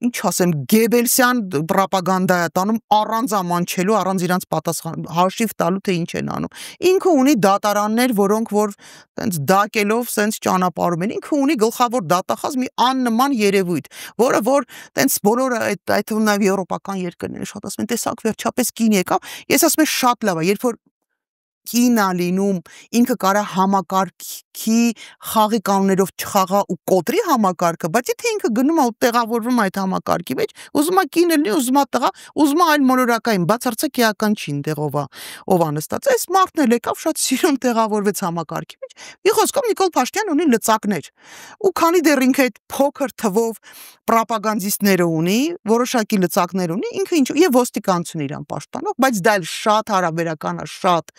ինչ ասեմ, Գեբելսյան պրոպագանդա է տանում առանց ամանչելու, առանց իրանց պատասխան հաշիվ տալու թե ինչ են անում։ Ինքը ունի դատարաններ, որոնք որ տենց դակելով սենց ճանապարհում են։ Ինքը ունի գլխավոր դատախազ մի աննման երևույթ, որը որ տենց բոլորը այդ թվում նաև եվրոպական երկրները շատ ասում են, տեսակ վերջապես կին եկավ։ Ես ասում եմ շատ լավ է, երբ որ կին է լինում, ինքը կարա համակարգի խաղի կանոններով չխաղա ու կոտրի համակարգը, բայց եթե ինքը գնում է ու տեղավորվում այդ համակարգի մեջ, ուզում է կինը լինի, ուզում է տղա, ուզում է այլ մոլորակային, բացարձակ էական չի տեղով ով անստաց։ Այս մարդն էլ եկավ շատ սիրուն տեղավորվեց համակարգի մեջ։ Մի խոսքով Նիկոլ Փաշինյանն ունի լծակներ։ Ու քանի դեռ ինքը այդ փոքր թվով պրոպագանդիստները ունի, որոշակի լծակներ ունի, ինքը ինչ եւ ոստիկանություն իրան պաշտպանող, բայց դա էլ շատ հարաբերական է, շատ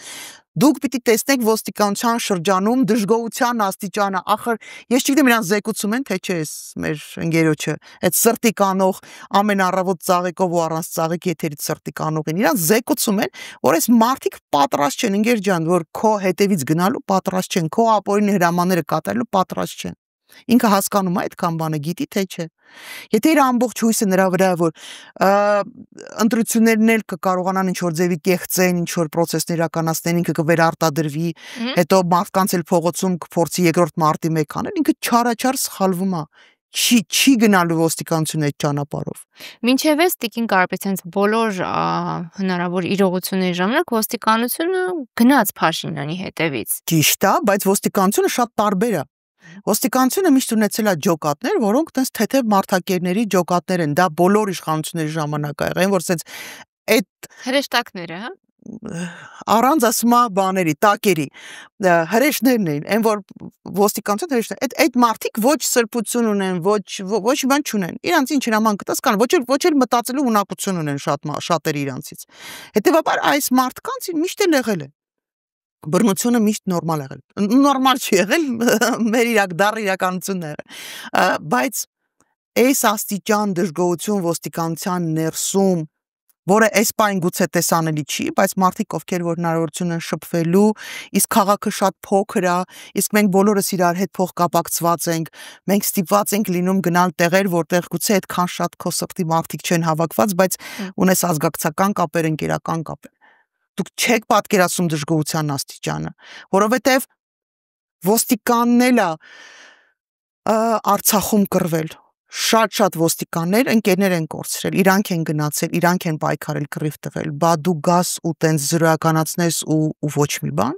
Դուք պիտի տեսնեք ոստիկանության շրջանում դժգոհության աստիճանը, ախր ես չգիտեմ իրան զեկուցում են, թե չէ, մեր ընկերոջը, այդ սրտի կանող ամեն առավոտ ծաղիկով ու առանց ծաղիկ եթերից սրտի կանող են, իրան զեկուցում են, որ այս մարդիկ պատրաստ չեն, ընկեր ջան, որ քո հետևից գնալու պատրաստ չեն, քո ապօրինի հրամանները կատարելու պատրաստ չեն։ Ինքը հասկանում է այդքան բանը, գիտի թե չէ։ Եթե իր ամբողջ հույսը նրա վրա է, որ ընտրություններն էլ կկարողանան ինչ-որ ձևի կեղծեն, ինչ-որ պրոցեսներ իրականացնեն, ինքը կվերարտադրվի, հետո մարդկանց էլ փողոցում կփորձի երկրորդ մարտի մեկ անել, ինքը չարաչար սխալվում է։ Չի գնալու ոստիկանությունը այդ ճանապարհով։ Մինչև էս Տիկին Կարապետյանց բոլոր հնարավոր իրողությունների ժամանակ ոստիկանությունը գնաց Փաշինյանի հետևից։ Ճիշտ է, բայց ոստիկանությունը շատ տարբեր է։ Ոստիկանությունը միշտ ունեցել է ջոկատներ, որոնք տես թեթև մարդակերների ջոկատներ են, դա բոլոր իշխանությունների ժամանակ ա եղել, որ սենց այդ հրեշտակները, հա? Առանց ասմա բաների, տակերի, հրեշներն էին, այն որ ոստիկանություն հրեշներ, այդ մարդիկ ոչ սրբություն ունեն, ոչ բան չունեն, իրանց ինչ հրաման կտաս կան, ոչ էլ մտածելու ունակություն ունեն շատերը իրանցից։ Հետևաբար այս մարդկանց միշտ էլ եղել է։ Բռնությունը միշտ նորմալ եղել։ Նորմալ չի եղել, մեր դառը իրականությունն է եղել։ Բայց այս աստիճան դժգոհություն ոստիկանության ներսում, որը այս պայն գուցե տեսանելի չի, բայց մարդիկ ովքեր որ հնարավորություն են շփվելու, իսկ քաղաքը շատ փոքր է, իսկ մենք բոլորս իրար հետ փոխկապակցված ենք, մենք ստիպված ենք լինում գնալ տեղեր, որտեղ գուցե այդքան շատ քո սրտի մարդիկ չեն հավաքված, բայց ունես ազգակցական կապեր, ընկերական կապեր։ Դուք չեք պատկերացնում դժգոհության աստիճանը, որովհետև ոստիկանն է Արցախում կռվել, շատ ոստիկաններ, ընկերներ են կորցրել, իրանք են գնացել, իրանք են պայքարել կռիվ տվել, բա դու գաս ու տենց զրոյականացնես ու ոչ մի բան,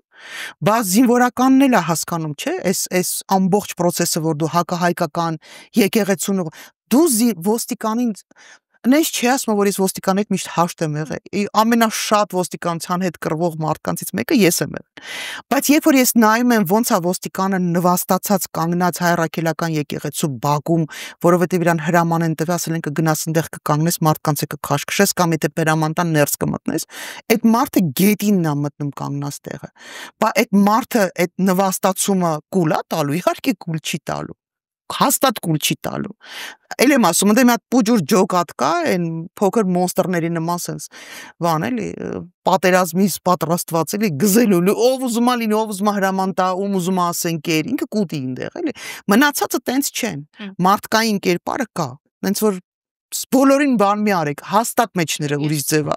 բա զինվորականն էլ է հասկանում, չէ, այս ամբողջ process-ը, որ դու հակահայկական եկեղեցուն, դու ոստիկանին Նես չի ասում, որ ես ոստիկանի հետ միշտ հաշտ եմ եղել։ Ամենաշատ ոստիկանության հետ կռվող մարդկանցից մեկը ես եմ եղել։ Բայց երբ որ ես նայում եմ ոնց է ոստիկանը նվաստացած կանգնած հայրաքելական եկեղեցու բակում, որովհետև իրան հրաման են տվել, ասել են կգնաս այնտեղ կկանգնես, մարդկանց է կքաշքշես կամ եթե պերամանտան ներս կմտնես, այդ մարդը գետինն է մտնում կանգնած տեղը։ Բա այդ մարդը այդ նվաստացումը կուլ է տալու, իհարկե կուլ չի տալու։ Հաստատ կուլ չի տալու։ Էլ եմ ասում, դե մի հատ պուջուր ջոկատ կա, այն փոքր մոնստերների նման sense, բան էլի, պատերազմից պատրաստված էլի գզելու, ով ուզում է լինի, ով ուզում է հրաման տա, ում ուզում է ասեն կեր, ինքը կուտի այնտեղ էլի։ Մնացածը տենց չեն։ Մարդկային կերպարը կա, տենց որ բոլորին բան մի արեք, հաստատ մեջները ուրիշ ձև է։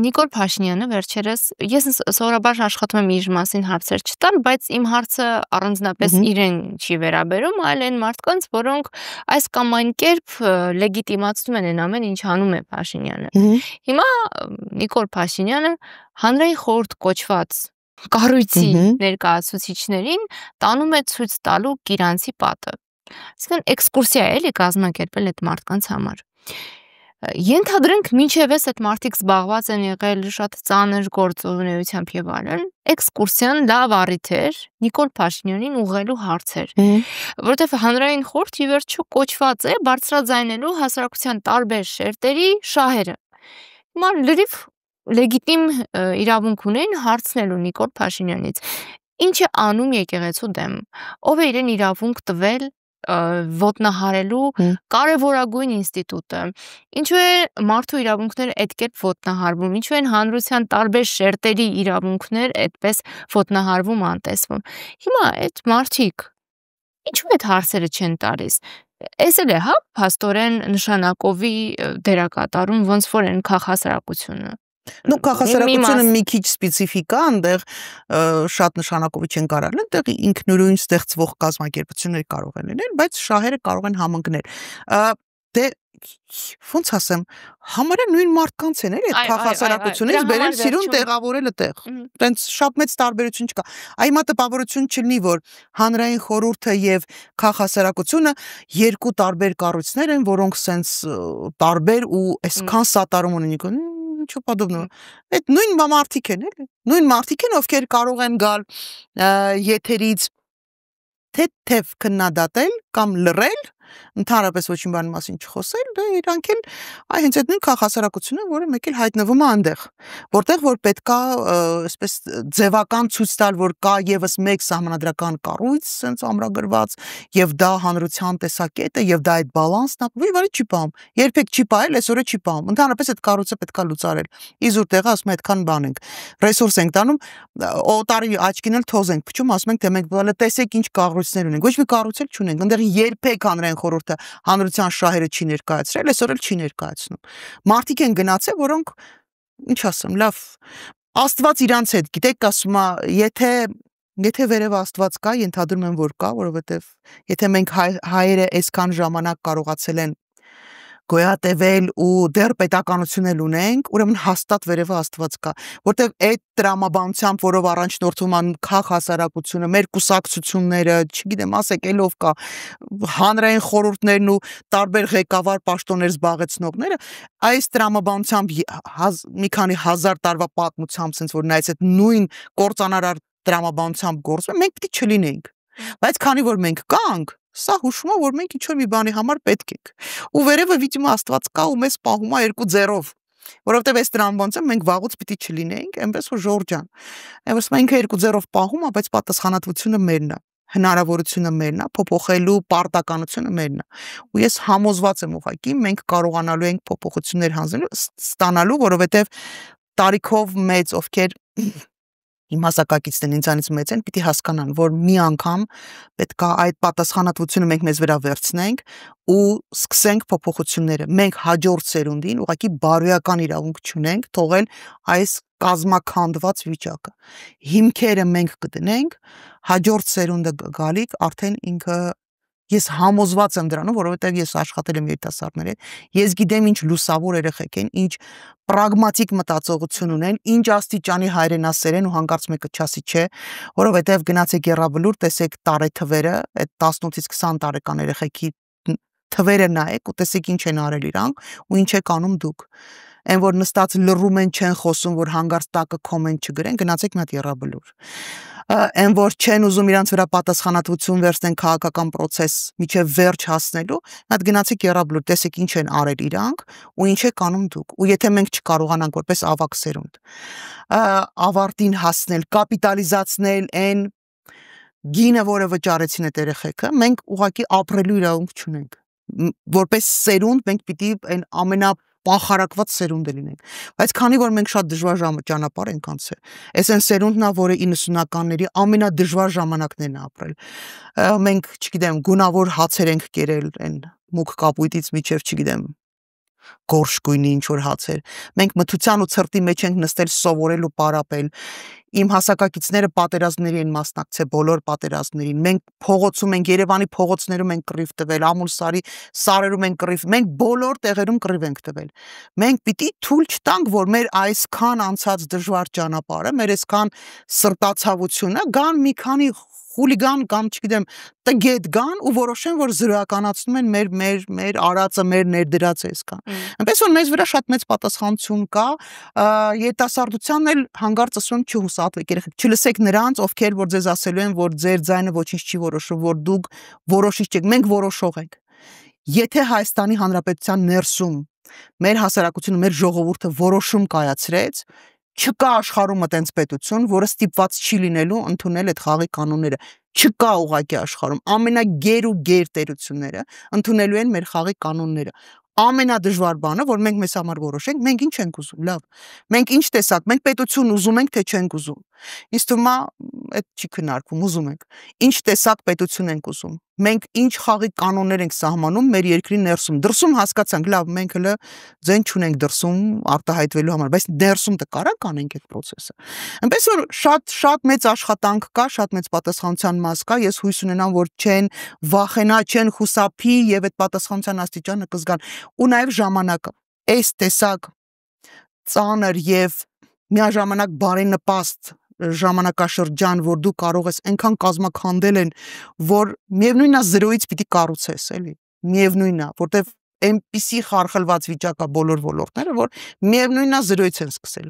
Նիկոլ Փաշինյանը վերջերս ես սովորաբար աշխատում եմ իր մասին հարցեր չտալ, բայց իմ հարցը առանձնապես իրեն չի վերաբերում, այլ այն մարդկանց, որոնք այս կամ այն կերպ լեգիտիմացնում են այն ամեն ինչ անում է Փաշինյանը։ Հիմա Նիկոլ Փաշինյանը հանրային խորհուրդ կոչված կառույցի ներկայացուցիչներին տանում է ցույց տալու Կիրանցի պատը։ Այսինքն էքսկուրսիա էլի կազմակերպել այդ մարդկանց համար։ Ենթադրենք մինչև այդ մարդիկ զբաղված են եղել շատ ծանր գործունեությամբ եւ այլն, էքսկուրսիան լավ առիթ էր Նիկոլ Փաշինյանին ուղղելու հարցեր, որովհետեւ հանրային խորհուրդ ի վերջո կոչված է բարձրաձայնելու հասարակության տարբեր շերտերի շահերը։ Հիմա լրիվ լեգիտիմ իրավունք ունեն հարցնելու Նիկոլ Փաշինյանից. ինչ է անում եկեղեցու դեմ, ով է իրեն իրավունք տվել ոտնահարելու կարևորագույն ինստիտուտը, ինչու է մարդու իրավունքները այդ կերպ ոտնահարվում, ինչու են հանրության տարբեր շերտերի իրավունքներ այդպես ոտնահարվում, անտեսվում։ Հիմա այդ մարդիկ ինչու այդ հարցերը չեն տալիս։ Էս էլ է, հա, փաստորեն նշանակովի դերակատարում ոնց որ են քաղաքասարակությունը։ Ну, քաղաքասարակությունը մի քիչ սպეციფիկա, այնտեղ շատ նշանակովի չեն կարող, այնտեղ ինքնուրույն ստեղծվող կազմակերպություններ կարող են լինել, բայց շահերը կարող են համընկնել։ Դե ոնց ասեմ, համարը նույն մարդկանց են, էլի, այդ քաղաքասարակությունից բերել սիրուն տեղավորել այդտեղ։ Տենց շատ մեծ տարբերություն չկա։ Այ հիմա տպավորություն չլինի, որ հանրային խորհուրդը եւ քաղաքասարակությունը երկու տարբեր կառույցներ են, որոնք սենց տարբեր ու այսքան սատարում ունեն։ Ничего подобного. Այդ նույն մարդիկ են, էլի։ Նույն մարդիկ են, ովքեր կարող են գալ եթերից թեթև քննադատել կամ լռել, ընդհանրապես ոչինչ բանի մասին չխոսել, դե իրանք էլ հենց այդ նույն քաղաքասարակությունը, որը մեկ էլ հայտնվում է այնտեղ, որտեղ որ պետքա այսպես ձևական ցույց տալ, որ կա եւս մեկ սահմանադրական կառույց, sense ամրագրված, եւ դա հանրության տեսակետը, եւ դա այդ բալանսն է, որը չի պահում։ Երբեք չի պահել, այսօր չի պահում։ Ընդհանրապես այդ կառույցը պետքա լուծարել։ Իզուր տեղը ասում է այդքան բան ենք։ Ռեսուրս ենք տանում, օտարի աչքին էլ թոզ ենք փչում, ասում ենք թե մենք բալը տեսեք ինչ կառույցներ ունենք։ Ոչ մի կառույց էլ չունենք։ Այնտեղ երբեք հանրային խորհուրդը հանրության շահերը չի ներկայացրել, այսօր էլ չի ներկայացնում։ Մարդիկ են գնացել, որոնք ինչ ասեմ, լավ, Աստված իրանց հետ, գիտեք, ասում է, եթե վերև Աստված կա, ենթադրում եմ, որ կա, որովհետև եթե մենք հայերը այսքան ժամանակ կարողացել են գոյատևել ու դեռ պետականություն էլ ունենք, ուրեմն հաստատ վերևը Աստված կա, որտեղ այդ տրամաբանությամբ, որով առաջնորդվում են քաղաքասարակությունը, մեր կուսակցությունները, չգիտեմ, ասեք, ելով կա հանրային խորհուրդներն ու տարբեր ղեկավար պաշտոններ զբաղեցնողները, այս տրամաբանությամբ մի քանի հազար տարվա պատմությամբ, sense որ նայած այդ նույն կործանարար տրամաբանությամբ գործում, մենք պիտի չլինենք, բայց քանի որ մենք կանք, սա հուշում է, որ մենք ինչ-որ մի բանի համար պետք ենք։ Ու վերևը վիճում Աստված կա ու մեզ պահում է 2 ձեռով, որովհետև այս տրամաբանությամբ մենք վաղուց պիտի չլինենք, այնպես որ Ժորժան։ Այնպես մենք 2 ձեռով պահում է, բայց պատասխանատվությունը մերն է, հնարավորությունը մերն է, փոփոխելու պարտականությունը մերն է։ Ու ես համոզված եմ ուղղակի մենք կարողանալու ենք փոփոխություններ ստանալու, որովհետև տարիքով մեծ, ովքեր իմ հասակակիցներն ինձանից մեծ են, պիտի հասկանան, որ մի անգամ պետք է այդ պատասխանատվությունը մենք մեզ վրա վերցնենք ու սկսենք փոփոխությունները։ Մենք հաջորդ սերունդին ուղղակի բարոյական իրավունք չունենք թողել այս կազմաքանդված վիճակը։ Հիմքերը մենք կդնենք, հաջորդ սերունդը գալիք արդեն ինքը Ես համոզված եմ դրանում, որովհետև ես աշխատել եմ երիտասարդների հետ, ես գիտեմ ինչ լուսավոր երեխեք են, ինչ պրագմատիկ մտածողություն ունեն, ինչ աստիճանի հայրենասեր են ու հանկարծ մեկը չասի չէ, որովհետև գնացեք Եռաբլուր, տեսեք տարեթվերը, այդ 18-ից 20 տարեկան երեխեքի թվերը նայեք ու տեսեք ինչ են արել իրանք ու ինչ եք անում դուք։ Այն որ նստած լռում են, չեն խոսում, որ հանգարց տակը կոմենտ չգրեն, գնացեք մի հատ Եռաբլուր։ Այն որ չեն ուզում իրանց վրա պատասխանատվություն վերցնեն քաղաքական process միջև վերջ հասնելու, այդ գնացեք Եռաբլուր, տեսեք ինչ են արել իրանք ու ինչ եք անում դուք։ Ու եթե մենք չկարողանանք որպես ավակ սերունդ ավարտին հասնել, կապիտալիզացնել այն գինը, որը վճարեցին այդ երեխեքը, մենք ուղղակի ապրելու իրավունք չունենք։ Որպես սերունդ մենք պիտի այն ամենապախարակված սերունդը լինենք, բայց քանի որ մենք շատ դժվար ճանապարհ ենք անցել, այս այն սերունդն է, որը 90-ականների ամենադժվար ժամանակներն է ապրել։ Մենք, չգիտեմ, գունավոր հացեր ենք կերել, այն մուգ կապույտից միջև, չգիտեմ, գորշ գույնի ինչ որ հացեր։ Մենք մթության ու ցրտի մեջ ենք նստել սովորել ու պարապել։ Իմ հասակակիցները պատերազմների են մասնակցել, բոլոր պատերազմներին։ Մենք փողոցում ենք, Երևանի փողոցներում ենք կռիվ տվել, Ամուլսարի սարերում ենք կռիվ, մենք բոլոր տեղերում կռիվ ենք տվել։ Մենք պիտի թույլ չտանք, որ մեր այսքան անցած դժվար ճանապարհը, մեր այսքան սրտացավությունը գան մի քանի խուլիգան կամ չգիտեմ տգետ գան ու որոշեն, որ զրոյականացնում են մեր արածը, մեր ներդրած էսքան։ Այնպես որ մեզ վրա շատ մեծ պատասխանատվություն կա, երիտասարդությանն էլ հանգարց ասում եմ չհուսատվեք, երեխեք, չլսեք նրանց, ովքեր որ ձեզ ասելու են, որ ձեր ձայնը ոչինչ չի որոշում, որ դուք որոշիչ չեք, մենք որոշող ենք։ Եթե Հայաստանի Հանրապետության ներսում մեր հասարակությունը, մեր ժողովուրդը որոշում կայացրեց, չկա աշխարհում այդպես պետություն, որը ստիպված չի լինելու ընդունել այդ խաղի կանոնները։ Չկա ուղղակի աշխարհում ամենագեր ու գեր տերությունները ընդունելու են մեր խաղի կանոնները։ Ամենադժվար բանը, որ մենք մեզ համար որոշենք, մենք ինչ ենք ուզում, լավ։ Մենք ինչ տեսակ, մենք պետություն ուզում ենք, թե չենք ուզում։ Ինձ թվում է, այդ չի քննարկվում, ուզում ենք։ Ինչ տեսակ պետություն ենք ուզում։ Մենք ինչ խաղի կանոններ ենք սահմանում մեր երկրի ներսում։ Դրսում հասկացանք, լավ, մենք հələ ձեն չունենք դրսում արտահայտվելու համար, բայց ներսում դե կարա կանենք այդ process-ը։ Այնպես որ շատ մեծ աշխատանք կա, շատ մեծ պատասխանատվության մաս կա, ես հույս ունենամ, որ չեն վախենա, չեն խուսափի եւ այդ պատասխանատվության աստիճանը կզգան։ Ու նաեւ ժամանակը այս տեսակ ծանր եւ միաժամանակ բարենպաստ ժամանակաշրջան, որ դու կարող ես այնքան կազմակերպել են, որ միևնույնն է զրոյից պիտի կառուցես, էլի։ Միևնույնն է, որտեվ այնպիսի խարխլված վիճակ է բոլոր ոլորտները, որ միևնույնն է զրոյից են սկսել։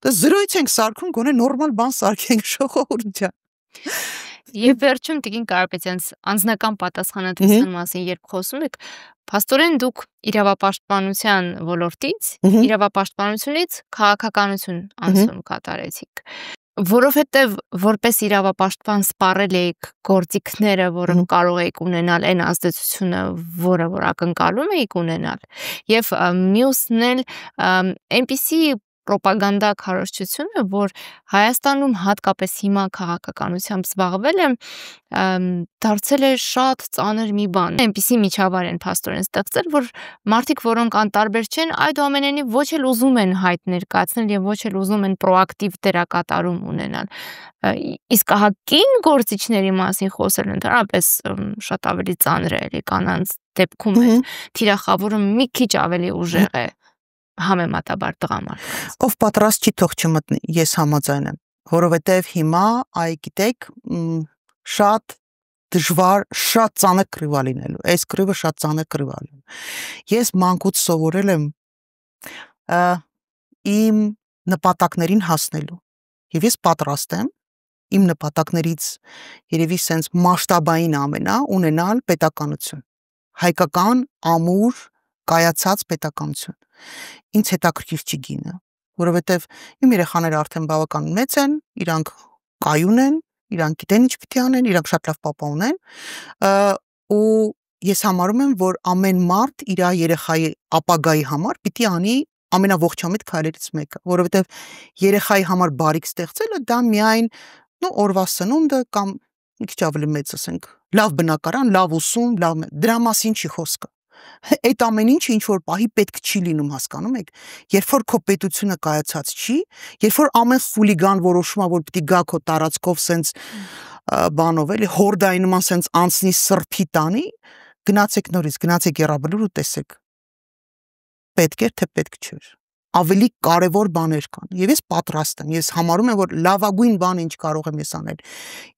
Դե զրոյից ենք սարքում, գոնե նորմալ բան սարքենք ժողովուրդ ջան։ Եվ վերջում Տիկին Կարապետյանց անձնական պատասխանատվության մասին երբ խոսում եք, փաստորեն դուք իրավապաշտպանության ոլորտից, իրավապաշտպանությունից քաղաքականություն անցում կատարեցիք, որովհետև որպես իրավապաշտպան սպառել եք գործիքները, որը կարող եք ունենալ այն ազդեցությունը, որը որ ակնկալում եք ունենալ, եւ մյուսն էլ այնպիսի պրոպագանդա քարոզչությունը, որ Հայաստանում հատկապես հիմա քաղաքականությամբ զբաղվել է, դարձել է շատ ծանր մի բան։ Այնպիսի միջավայր են փաստորեն ստեղծել, որ մարդիկ, որոնք անտարբեր չեն, այդուամենայնիվ ոչ էլ ուզում են հայտ ներկայացնել եւ ոչ էլ ուզում են պրոակտիվ դերակատարում ունենալ։ Իսկ ահա կին գործիչների մասին խոսել ընդհանրապես շատ ավելի ծանր է կանանց դեպքում թիրախավորը մի քիչ ավելի ուժեղ է համեմատաբար տղամարդկանց։ Ով պատրաստ չի թող չմտնի, ես համաձայն եմ, որովհետև հիմա, այ գիտեք, շատ դժվար, շատ ծանր կռիվ է լինելու, այս կռիվը շատ ծանր կռիվ է լինելու։ Ես մանկուց սովորել եմ իմ նպատակներին հասնելու, եւ ես պատրաստ եմ իմ նպատակներից երևի սենց մասշտաբային ամենա ունենալ պետականություն, հայկական ամուր կայացած պետականություն։ Ինձ հետաքրքիր չի գինը, որովհետև իմ երեխաները արդեն բավական մեծ են, իրանք կայուն են, իրանք գիտեն ինչ պիտի անեն, իրանք շատ լավ պապա ունեն, ու ես համարում եմ, որ ամեն մարդ իր երեխայի ապագայի համար պիտի անի ամենաողջամիտ քայլերից մեկը, որովհետև երեխայի համար բարիք ստեղծելը դա միայն օրվա սնունդը կամ մի քիչ ավելի մեծ ասենք, լավ բնակարան, լավ ուսում, դրա մասին չի խոսքը։ Այդ ամեն ինչը ինչ որ պահի պետք չի լինում, հասկանում եք, երբ որ քո պետությունը կայացած չի, երբ որ ամեն խուլիգան որոշում է, որ պիտի գա քո տարածքով սենց բանով էլի հորդայի նման սենց անցնի սրբի տանի, գնացեք նորից, գնացեք Եռաբլուր ու տեսեք։ Պետք էր թե պետք չէր։ Ավելի կարևոր բաներ կան, եւ ես պատրաստ եմ, ես համարում եմ, որ լավագույն բանը ինչ կարող եմ ես անել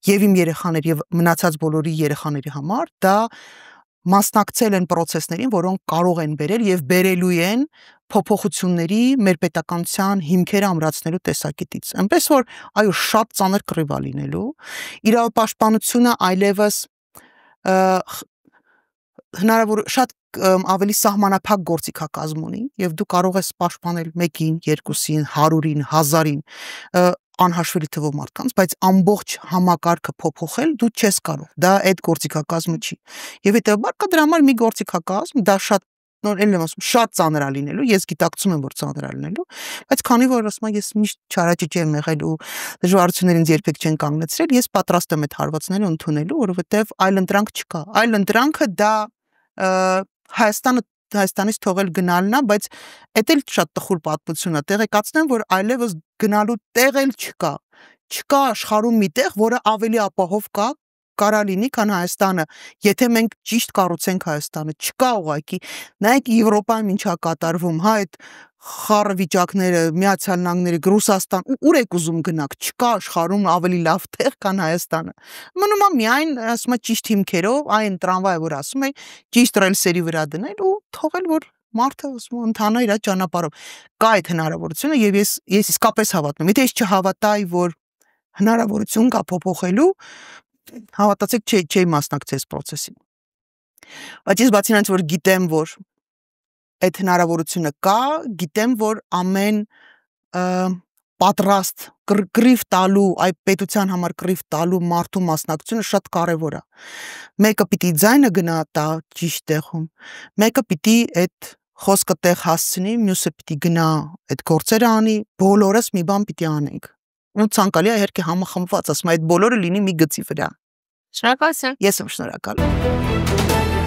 եւ իմ երեխաների եւ մնացած բոլորի երեխաների համար, դա մասնակցել են process-ներին, որոնք կարող են բերել եւ բերելու են փոփոխությունների մեր պետականության հիմքերը ամրացնելու տեսակետից։ Այնպես որ այո, շատ ծանր կռիվ է լինելու։ Իրավապաշտպանությունը այլևս հնարավոր շատ ավելի սահմանափակ գործիքակազմ ունի եւ դու կարող ես պաշտպանել 1-ին, 2-ին, 100-ին, 1000-ին անհաշվելի թվով մարդկանց, բայց ամբողջ համակարգը փոփոխել դու չես կարող։ Դա այդ գործիքակազմը չի։ Եվ հետեւաբար կա դրա համար մի գործիքակազմ, դա շատ նոր էլ եմ ասում, շատ ծանր է լինելու, ես գիտակցում եմ, որ ծանր է լինելու, բայց քանի որ ասում եմ, ես միշտ չարաճճ եմ եղել ու դժվարություններ ինձ երբեք չեն կանգնեցրել, ես պատրաստ եմ այդ հարվածները ընդունելու, որովհետև այլ ընտրանք չկա։ Այլ ընտրանքը դա Հայաստանից թողել գնալն է, բայց էդ էլ շատ տխուր պատմություն է, տեղեկացնեմ, որ այլևս գնալու տեղ էլ չկա։ Չկա աշխարհում մի տեղ, որը ավելի ապահով կա, կարա լինի, քան Հայաստանը, եթե մենք ճիշտ կառուցենք Հայաստանը, չկա ուղղակի։ Նայեք Եվրոպայում ինչա կատարվում, հա, այդ խառը վիճակները, Միացյալ Նահանգները, Ռուսաստան, ուր եք ուզում գնաք, չկա աշխարհում ավելի լավ տեղ, քան Հայաստանը։ Մնում է միայն, ասում է, ճիշտ հիմքերով, այն տրամվայը, որ ասում է, ճիշտ ռելսերի վրա դնել ու թողել, որ մարդը ասում ընթանա իր ճանապարհով։ Կա այդ հնարավորությունը եւ ես իսկապես հավատում եմ։ Եթե ես չհավատայի, որ հնարավորություն կա փոփոխելու, հավատացեք, չէի մասնակցել այս process-ին։ Բայց ես բացի նրանից, որ գիտեմ, որ այդ հնարավորությունը կա, գիտեմ, որ ամեն պատրաստ կռիվ տալու, այդ պետության համար կռիվ տալու մարդու մասնակցությունը շատ կարևոր է։ Մեկը պիտի ձայնը գնա տա ճիշտ տեղում, մեկը պիտի այդ խոսքը տեղ հասցնի, մյուսը պիտի գնա այդ գործերը անի, բոլորս մի բան պիտի անենք։ Ու ցանկալի է իհարկե համախմբված, ասում այդ բոլորը լինի մի գծի վրա։ Շնորհակալություն։ Ես եմ շնորհակալ։